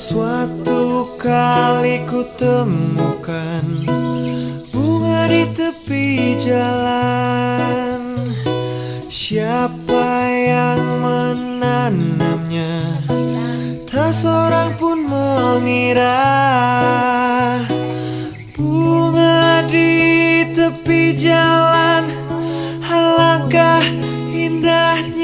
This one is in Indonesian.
Suatu kali ku temukan bunga di tepi jalan. Siapa yang menanamnya? Tak seorang pun mengira. Bunga di tepi jalan, alangkah indahnya.